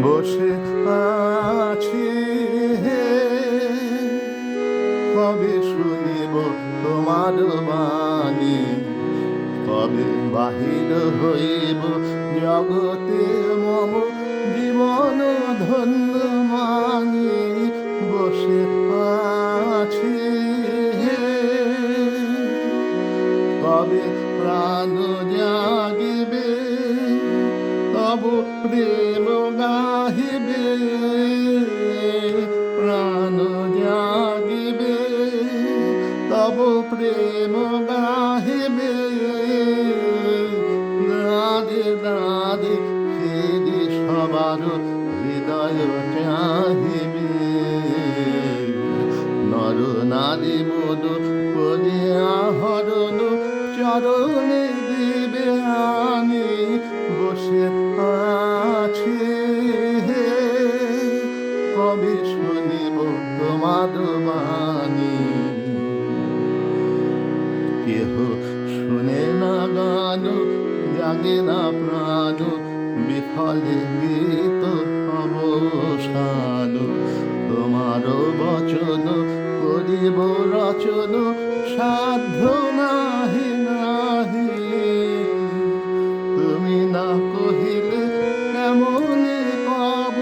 বসে আছি, কবে শুনিব তোমার বাণী, কবে বাহির হইব জগতে মম জীবন ধন্য মানি। বসে আছি, কবে প্রাণ জাগিবে তব প্রেম গাহিবে, প্রাণ জাগিবে তব প্রেম গাহিবে। রাধে রাধে সেদি সবার হৃদয় চাহিবে, নর নারী মদ করে আহরণ চরণে দিবে আনি। বসে আছি, কবে শুনিব তোমার বাণী। কেহ শুনে না গান, জাগে না প্রাণ, বিফলে গীত অবসান। তোমার বচন করিব রচন, সাধ্য নাহি নাহি। তুমি না কহিলে কেমনে পাব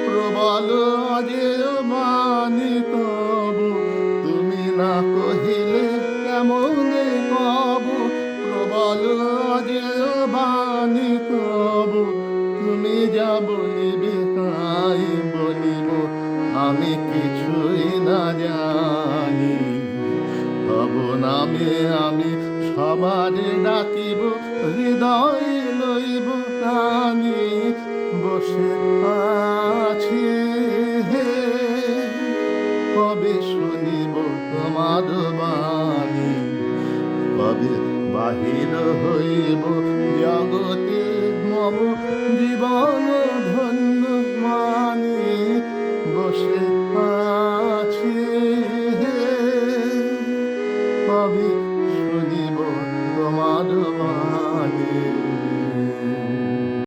প্রবল অজেয় বাণী তব। তুমি না কহিলে কেমনে পাব প্রবল অজেয় বাণী তব। তুমি যা বলিবে তাই বলিব, আমি কিছুই না জানি। তব নামে আমি সবারে ডাকিব, হৃদয় লইব টানি। বসে আছি, কবে শুনিব তোমার বাণী, কবে বাহির হইব জগতে মম জীবন